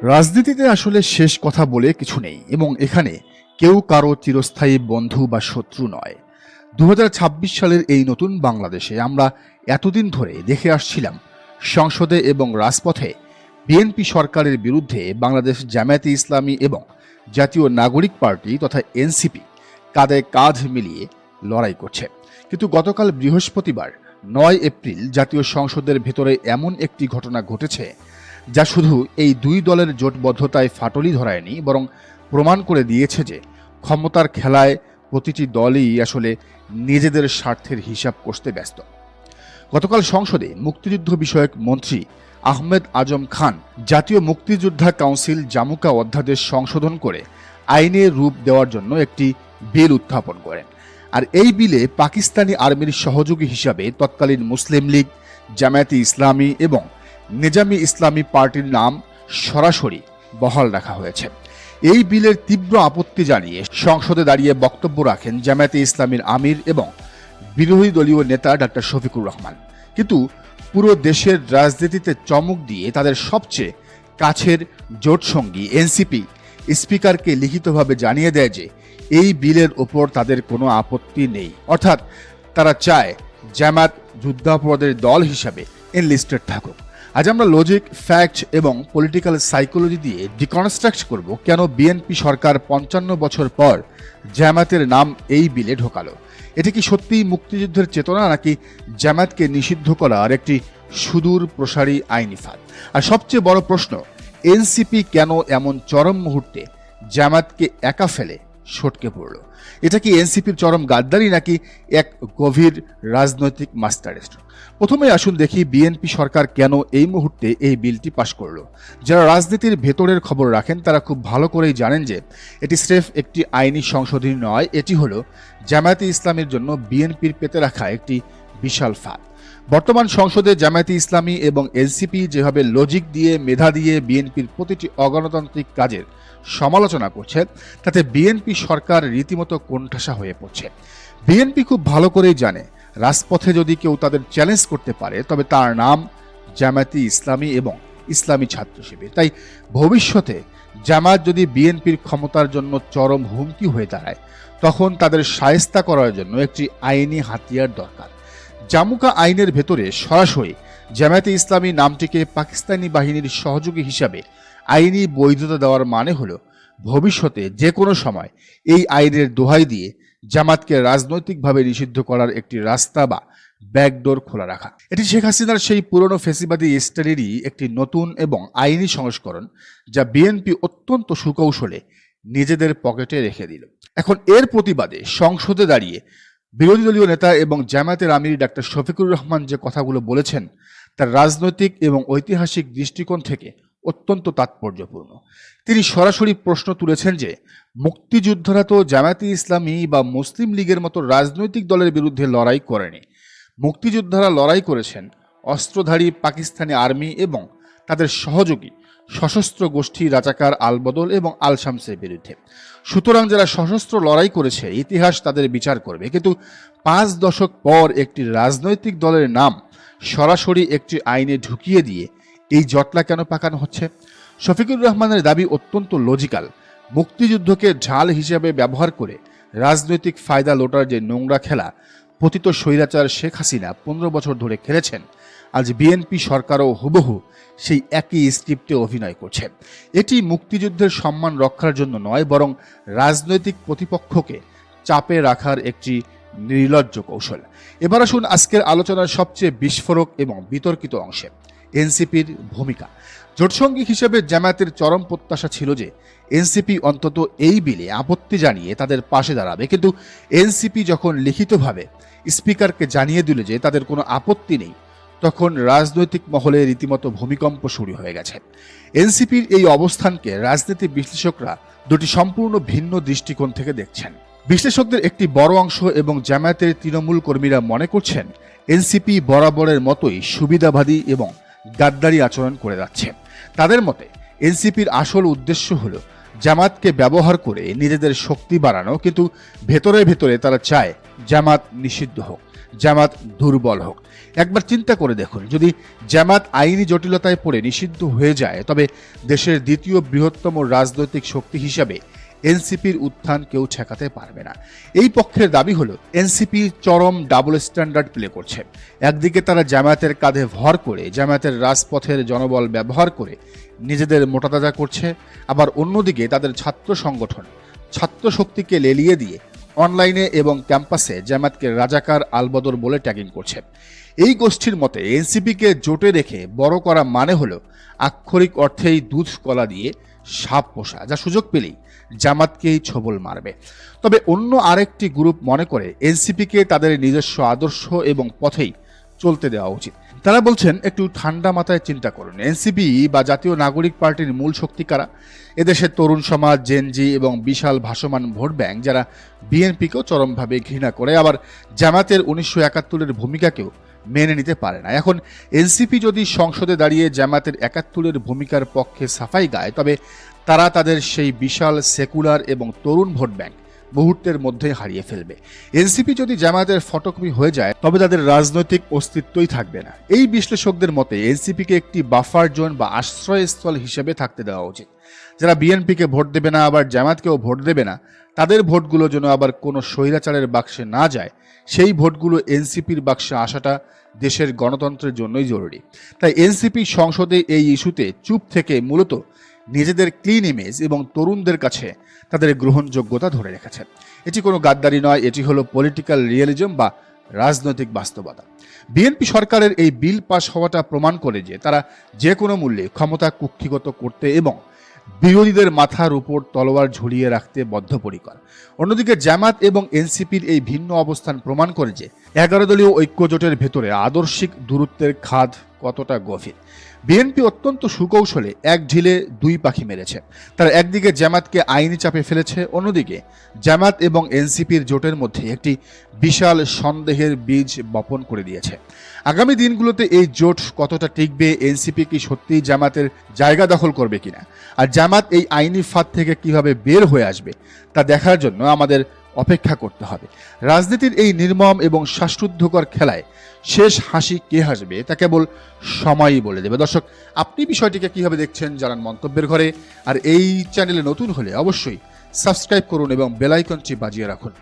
রাজনীতিতে আসলে শেষ কথা বলে কিছু নেই এবং এখানে কেউ কারো চিরস্থায়ী বন্ধু বা শত্রু নয়। ২০২৬ সালের এই নতুন বাংলাদেশে আমরা এতদিন ধরে দেখে আসছিলাম সংসদে এবং রাজপথে বিএনপি সরকারের বিরুদ্ধে বাংলাদেশ জামায়াতে ইসলামী এবং জাতীয় নাগরিক পার্টি তথা এনসিপি কাঁধে কাঁধ মিলিয়ে লড়াই করছে। কিন্তু গতকাল বৃহস্পতিবার ৯ এপ্রিল জাতীয় সংসদের ভেতরে এমন একটি ঘটনা ঘটেছে যা শুধু এই দুই দলের জোটবদ্ধতায় ফাটলই ধরায়নি, বরং প্রমাণ করে দিয়েছে যে ক্ষমতার খেলায় প্রতিটি দলই আসলে নিজেদের স্বার্থের হিসাব কষতে ব্যস্ত। গতকাল সংসদে মুক্তিযুদ্ধ বিষয়ক মন্ত্রী আহমেদ আজম খান জাতীয় মুক্তিযোদ্ধা কাউন্সিল জামুকা অধ্যাদেশ সংশোধন করে আইনে রূপ দেওয়ার জন্য একটি বিল উত্থাপন করেন। আর এই বিলে পাকিস্তানি আর্মির সহযোগী হিসাবে তৎকালীন মুসলিম লীগ, জামায়াতে ইসলামী এবং নিজামী ইসলামী পার্টির নাম সরাসরি বহাল রাখা হয়েছে। এই বিলের তীব্র আপত্তি জানিয়ে সংসদে দাঁড়িয়ে বক্তব্য রাখেন জামায়াতে ইসলামীর আমির এবং বিরোধী দলীয় নেতা ডক্টর শফিকুর রহমান। কিন্তু পুরো দেশের রাজনীতিতে চমক দিয়ে তাদের সবচেয়ে কাছের জোটসঙ্গী এনসিপি স্পিকারকে লিখিতভাবে জানিয়ে দেয় যে এই বিলের ওপর তাদের কোনো আপত্তি নেই, অর্থাৎ তারা চায় জামায়াত যুদ্ধাপরাধের দল হিসাবে এনলিস্টেড থাকুক। আজ আমরা লজিক, ফ্যাক্ট এবং পলিটিক্যাল সাইকোলজি দিয়ে ডিকনস্ট্রাক্ট করব কেন বিএনপি সরকার ৫৫ বছর পর জামায়াতের নাম এই বিলে ঢোকালো। এটি কি সত্যিই মুক্তিযুদ্ধের চেতনা, নাকি জামায়াতকে নিষিদ্ধ করার একটি সুদূর প্রসারী আইনি ফাঁদ? আর সবচেয়ে বড় প্রশ্ন, এনসিপি কেন এমন চরম মুহূর্তে জামায়াতকে একা ফেলে সটকে পড়ল? এটা কি এনসিপির চরম গাদ্দারি, নাকি এক গভীর রাজনৈতিক মাস্টারস্ট্রোক? প্রথমে আসুন দেখি বিএনপি সরকার কেন এই মুহূর্তে এই বিলটি পাশ করলো। যারা রাজনীতির ভেতরের খবর রাখেন তারা খুব ভালো করেই জানেন যে এটি স্রেফ একটি আইনি সংশোধনী নয়, এটি হলো জামায়াতে ইসলামীর জন্য বিএনপির পেতে রাখা একটি বিশাল ফাঁদ। বর্তমান সংসদে জামায়াতে ইসলামী এবং এনসিপি যেভাবে লজিক দিয়ে, মেধা দিয়ে বিএনপির প্রতিটি অগণতান্ত্রিক কাজের সমালোচনা করছে, তাতে বিএনপি সরকার রীতিমতো কোণঠাসা হয়ে পড়ছে। বিএনপি খুব ভালো করেই জানে রাজপথে যদি কেউ তাদের চ্যালেঞ্জ করতে পারে তবে তার নাম জামায়াতে ইসলামী এবং ইসলামী ছাত্র শিবির। তাই ভবিষ্যতে জামায়াত যদি বিএনপির ক্ষমতার জন্য চরম হুমকি হয়ে দাঁড়ায়, তখন তাদের শায়েস্তা করার জন্য একটি আইনি হাতিয়ার দরকার। জামুকা আইনের ভেতরে সরাসরি জামায়াতে ইসলামী নামটিকে পাকিস্তানি বাহিনীর সহযোগী হিসাবে আইনি বৈধতা দেওয়ার মানে হলো ভবিষ্যতে যে কোনো সময় এই আইনের দোহাই দিয়ে জামাতকে রাজনৈতিকভাবে নিষিদ্ধ করার একটি রাস্তা বা ব্যাকডোর খোলা রাখা। এটি শেখ হাসিনার সেই পুরনো ফেসিবাদী স্টাইলেরই একটি নতুন এবং আইনি সংস্করণ, যা বিএনপি অত্যন্ত সুকৌশলে নিজেদের পকেটে রেখে দিল। এখন এর প্রতিবাদে সংসদে দাঁড়িয়ে বিরোধী দলীয় নেতা এবং জামায়াতের আমির ডাক্তার শফিকুর রহমান যে কথাগুলো বলেছেন তার রাজনৈতিক এবং ঐতিহাসিক দৃষ্টিকোণ থেকে অত্যন্ত তাৎপর্যপূর্ণ। তিনি সরাসরি প্রশ্ন তুলেছেন যে মুক্তিযোদ্ধারা তো জামায়াতে ইসলামী বা মুসলিম লীগের মতো রাজনৈতিক দলের বিরুদ্ধে লড়াই করেনি। মুক্তিযোদ্ধারা লড়াই করেছেন অস্ত্রধারী পাকিস্তানি আর্মি এবং তাদের সহযোগী সশস্ত্র গোষ্ঠী রাজাকার, আলবদল এবং আল শামসের বিরুদ্ধে। সুতরাং যারা সশস্ত্র লড়াই করেছে ইতিহাস তাদের বিচার করবে। কিন্তু ৫ দশক পর একটি রাজনৈতিক দলের নাম সরাসরি একটি আইনে ঢুকিয়ে দিয়ে এই জটলা কেন পাকানো হচ্ছে? শফিকুর রহমানের দাবি অত্যন্ত লজিক্যাল। মুক্তিযুদ্ধকে ঢাল হিসেবে ব্যবহার করে রাজনৈতিক ফায়দা লোটার যে নোংরা খেলা পতিত স্বৈরাচার শেখ হাসিনা ১৫ বছর ধরে খেলেছেন, আজ বিএনপি সরকারও হুবহু সেই একই স্ক্রিপ্টে অভিনয় করছে। এটি মুক্তিযুদ্ধের সম্মান রক্ষার জন্য নয়, বরং রাজনৈতিক প্রতিপক্ষকে চাপে রাখার একটি নির্লজ্জ কৌশল। এবার আসুন আজকের আলোচনার সবচেয়ে বিস্ফোরক এবং বিতর্কিত অংশে, এনসিপির ভূমিকা। জোটসঙ্গী হিসেবে জামায়াতের চরম প্রত্যাশা ছিল যে এনসিপি অন্তত এই বিলে আপত্তি জানিয়ে তাদের পাশে দাঁড়াবে। কিন্তু এনসিপি যখন লিখিতভাবে স্পিকারকে জানিয়ে দিল যে তাদের কোনো আপত্তি নেই, তখন রাজনৈতিক মহলে রীতিমতো ভূমিকম্প শুরু হয়ে গেছে। এনসিপির এই অবস্থানকে রাজনীতি বিশ্লেষকরা দুটি সম্পূর্ণ ভিন্ন দৃষ্টিকোণ থেকে দেখছেন। বিশ্লেষকদের একটি বড় অংশ এবং জামায়াতের তৃণমূল কর্মীরা মনে করছেন এনসিপি বরাবরের মতোই সুবিধাবাদী এবং গাদ্দারি আচরণ করে যাচ্ছে। তাদের মতে এনসিপির আসল উদ্দেশ্য হলো জামাতকে ব্যবহার করে নিজেদের শক্তি বাড়ানো, কিন্তু ভেতরে ভেতরে তারা চায় জামাত নিষিদ্ধ হোক। জামাত দুর্বল হোক। একবার চিন্তা করে দেখুন, যদি জামাত আইনি জটিলতায় পড়ে নিষিদ্ধ হয়ে যায়, তবে দেশের দ্বিতীয় বৃহত্তম রাজনৈতিক শক্তি হিসাবে এনসিপির উত্থান কেউ ঠেকাতে পারবে না। এই পক্ষের দাবি হলো এনসিপি চরম ডাবল স্ট্যান্ডার্ড প্লে করছে। একদিকে তারা জামায়াতের কাঁধে ভর করে জামায়াতের রাজপথের জনবল ব্যবহার করে নিজেদের মোটাতাজা করছে, আবার অন্যদিকে তাদের ছাত্র সংগঠন ছাত্র শক্তিকে লেলিয়ে দিয়ে অনলাইনে এবং ক্যাম্পাসে জামায়াতকে রাজাকার আলবদর বলে ট্যাগিং করছে। এই গোষ্ঠীর মতে এনসিপিকে জোটে রেখে বড় করা মানে হলো আক্ষরিক অর্থেই দুধ কলা দিয়ে সাপ পোষা, যা সুযোগ পেলেই জামাতকেই ছোবল মারবে। তবে অন্য আরেকটি গ্রুপ মনে করে এনসিপিকে তাদের নিজস্ব আদর্শ এবং পথেই চলতে দেওয়া উচিত। তারা বলছেন, একটু ঠান্ডা মাথায় চিন্তা করুন, এনসিপি বা জাতীয় নাগরিক পার্টির মূল শক্তি কারা? এদেশের তরুণ সমাজ, জেনজি এবং বিশাল ভাসমান ভোট ব্যাংক, যারা বিএনপিকেও চরমভাবে ঘৃণা করে, আবার জামাতের 1971-এর ভূমিকাকেও মেনে নিতে পারে না। এখন এনসিপি যদি সংসদে দাঁড়িয়ে জামাতের 71-এর ভূমিকার পক্ষে সাফাই গায়, তবে তারা তাদের সেই বিশাল সেকুলার এবং তরুণ ভোট ব্যাংক মুহূর্তের মধ্যে হারিয়ে ফেলবে। এনসিপি যদি জামায়াতের ফটোকপি হয়ে যায়, তবে তাদের রাজনৈতিক অস্তিত্বই থাকবে না। এই বিশ্লেষকদের মতে এনসিপিকে একটি বাফার জোন বা আশ্রয়স্থল হিসেবে থাকতে দেওয়া উচিত। যারা বিএনপিকে ভোট দেবে না, আবার জামায়াতকেও ভোট দেবে না, তাদের ভোটগুলো যেন আবার কোনো স্বৈরাচারের বাক্সে না যায়। সেই ভোটগুলো এনসিপির বাক্সে আসাটা দেশের গণতন্ত্রের জন্যই জরুরি। তাই এনসিপি সংসদে এই ইস্যুতে চুপ থেকে মূলত নিজেদের ক্লিন ইমেজ এবং তরুণদের কাছে তাদের গ্রহণযোগ্যতা ধরে রেখেছে। এটি কোনো গাদ্দারি নয়, এটি হলো পলিটিক্যাল রিয়েলিজম বা রাজনৈতিক বাস্তবতা। বিএনপি সরকারের এই বিল পাস হওয়াটা প্রমাণ করে যে তারা যে কোনো মূল্যে ক্ষমতা কুক্ষিগত করতে এবং বিরোধীদের মাথার উপর তলোয়ার ঝুলিয়ে রাখতে বদ্ধপরিকর। অন্যদিকে জামাত এবং এনসিপির এই ভিন্ন অবস্থান প্রমাণ করে যে 11 দলীয় ঐক্যজোটের ভেতরে আদর্শিক দূরত্বের খাদ কতটা গভীর। বিএনপি অত্যন্ত সুকৌশলে এক ঢিলে দুই পাখি মেরেছে। তারা একদিকে জামাতকে আইনি চাপে ফেলেছে, অন্যদিকে জামাত এবং এনসিপির জোটের মধ্যে একটি বিশাল সন্দেহের বীজ বপন করে দিয়েছে। আগামী দিনগুলোতে এই জোট কতটা টিকবে, এনসিপি কি সত্যিই জামাতের জায়গা দখল করবে কিনা, আর জামাত এই আইনি ফাঁদ থেকে কিভাবে বের হয়ে আসবে, তা দেখার জন্য আমাদের অপেক্ষা করতে হবে। রাজনীতির এই নির্মম এবং শ্বাসরুদ্ধকর খেলায় শেষ হাসি কে হাসবে তা কেবল সময়ই বলে দেবে। দর্শক, আপনি বিষয়টিকে কিভাবে দেখছেন জানান মন্তব্যের ঘরে। আর এই চ্যানেলে নতুন হলে অবশ্যই সাবস্ক্রাইব করুন এবং বেল আইকনটি বাজিয়ে রাখুন।